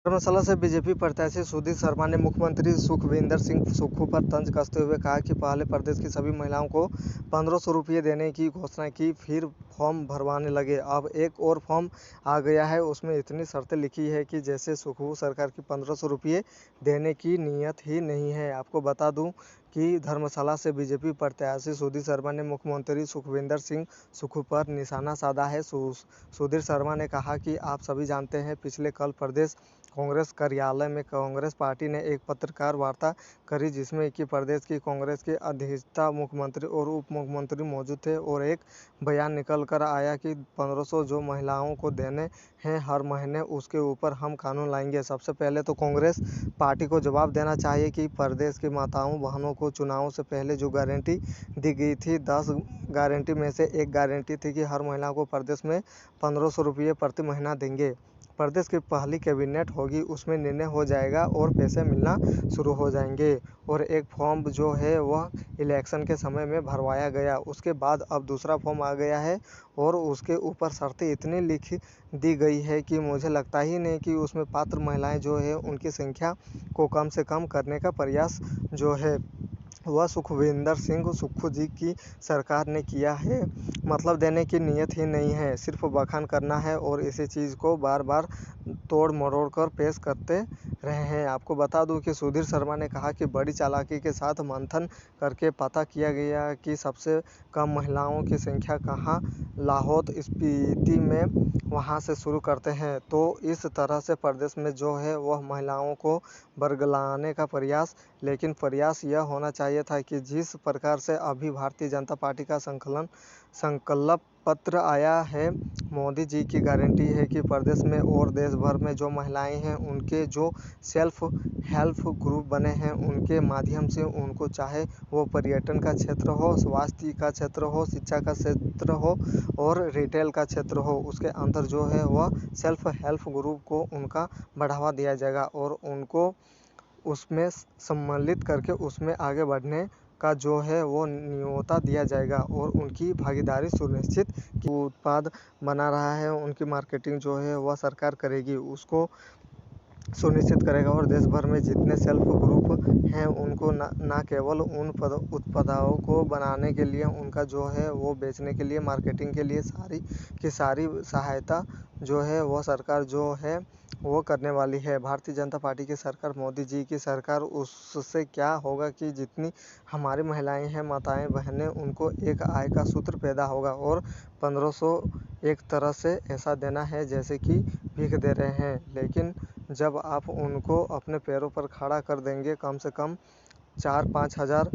धर्मशाला से बीजेपी प्रत्याशी सुधीर शर्मा ने मुख्यमंत्री सुखविंदर सिंह सुक्खू पर तंज कसते हुए कहा कि पहले प्रदेश की सभी महिलाओं को 1500 रुपये देने की घोषणा की, फिर फॉर्म भरवाने लगे। अब एक और फॉर्म आ गया है, उसमें इतनी शर्तें लिखी है कि जैसे सुक्खू सरकार की 1500 रुपये देने की नीयत ही नहीं है। आपको बता दूं कि धर्मशाला से बीजेपी प्रत्याशी सुधीर शर्मा ने मुख्यमंत्री सुखविंदर सिंह सुक्खू पर निशाना साधा है। सुधीर शर्मा ने कहा कि आप सभी जानते हैं, पिछले कल प्रदेश कांग्रेस कार्यालय में कांग्रेस पार्टी ने एक पत्रकार वार्ता करी, जिसमें कि प्रदेश की कांग्रेस के अध्यक्षता मुख्यमंत्री और उप मुख्यमंत्री मौजूद थे और एक बयान निकल कर आया कि 1500 जो महिलाओं को देने हैं हर महीने, उसके ऊपर हम कानून लाएंगे। सबसे पहले तो कांग्रेस पार्टी को जवाब देना चाहिए कि प्रदेश की माताओं बहनों को चुनाव से पहले जो गारंटी दी गई थी, 10 गारंटी में से एक गारंटी थी कि हर महिला को प्रदेश में 1500 रुपये प्रति महीना देंगे। प्रदेश की पहली कैबिनेट होगी, उसमें निर्णय हो जाएगा और पैसे मिलना शुरू हो जाएंगे। और एक फॉर्म जो है वह इलेक्शन के समय में भरवाया गया, उसके बाद अब दूसरा फॉर्म आ गया है और उसके ऊपर शर्तें इतनी लिख दी गई है कि मुझे लगता ही नहीं कि उसमें पात्र महिलाएं जो है उनकी संख्या को कम से कम करने का प्रयास जो है वह सुखविंदर सिंह सुक्खू जी की सरकार ने किया है। मतलब देने की नीयत ही नहीं है, सिर्फ बखान करना है और इसी चीज़ को बार बार तोड़ मरोड़ कर पेश करते रहे हैं। आपको बता दूं कि सुधीर शर्मा ने कहा कि बड़ी चालाकी के साथ मंथन करके पता किया गया कि सबसे कम महिलाओं की संख्या कहाँ लाहौल स्पीति में, वहाँ से शुरू करते हैं। तो इस तरह से प्रदेश में जो है वह महिलाओं को बरगलाने का प्रयास, लेकिन प्रयास यह होना चाहिए था कि जिस प्रकार से अभी भारतीय जनता पार्टी का संकल्प पत्र आया है, मोदी जी की गारंटी है कि प्रदेश में और देश भर में जो महिलाएं हैं उनके जो सेल्फ हेल्प ग्रुप बने हैं, उनके माध्यम से उनको चाहे वो पर्यटन का क्षेत्र हो, स्वास्थ्य का क्षेत्र हो, शिक्षा का क्षेत्र हो और रिटेल का क्षेत्र हो, उसके अंदर जो है वह सेल्फ हेल्प ग्रुप को उनका बढ़ावा दिया जाएगा और उनको उसमें सम्मिलित करके उसमें आगे बढ़ने का जो है वो न्योता दिया जाएगा और उनकी भागीदारी सुनिश्चित की। उत्पाद बना रहा है, उनकी मार्केटिंग जो है वह सरकार करेगी, उसको सुनिश्चित करेगा और देश भर में जितने सेल्फ ग्रुप हैं उनको न केवल उन उत्पादों को बनाने के लिए, उनका जो है वो बेचने के लिए, मार्केटिंग के लिए सारी की सारी सहायता जो है वह सरकार जो है वो करने वाली है। भारतीय जनता पार्टी की सरकार, मोदी जी की सरकार, उससे क्या होगा कि जितनी हमारी महिलाएं हैं, माताएं बहनें, उनको एक आय का सूत्र पैदा होगा और 1500 एक तरह से ऐसा देना है जैसे कि भीख दे रहे हैं। लेकिन जब आप उनको अपने पैरों पर खड़ा कर देंगे, कम से कम 4-5 हज़ार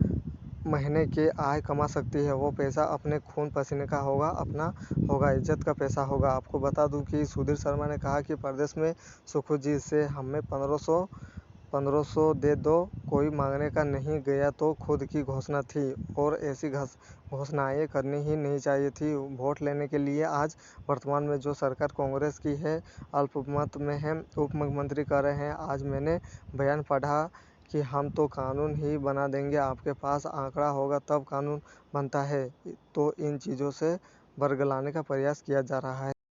महीने के आय कमा सकती है, वो पैसा अपने खून पसीने का होगा, अपना होगा, इज्जत का पैसा होगा। आपको बता दूं कि सुधीर शर्मा ने कहा कि प्रदेश में सुक्खू जी से हमें 1500 दे दो, कोई मांगने का नहीं गया, तो खुद की घोषणा थी और ऐसी घोषणाएं करनी ही नहीं चाहिए थी वोट लेने के लिए। आज वर्तमान में जो सरकार कांग्रेस की है, अल्पमत में है, उप मुख्यमंत्री कर रहे हैं। आज मैंने बयान पढ़ा कि हम तो कानून ही बना देंगे, आपके पास आंकड़ा होगा तब कानून बनता है। तो इन चीज़ों से बरगलाने का प्रयास किया जा रहा है।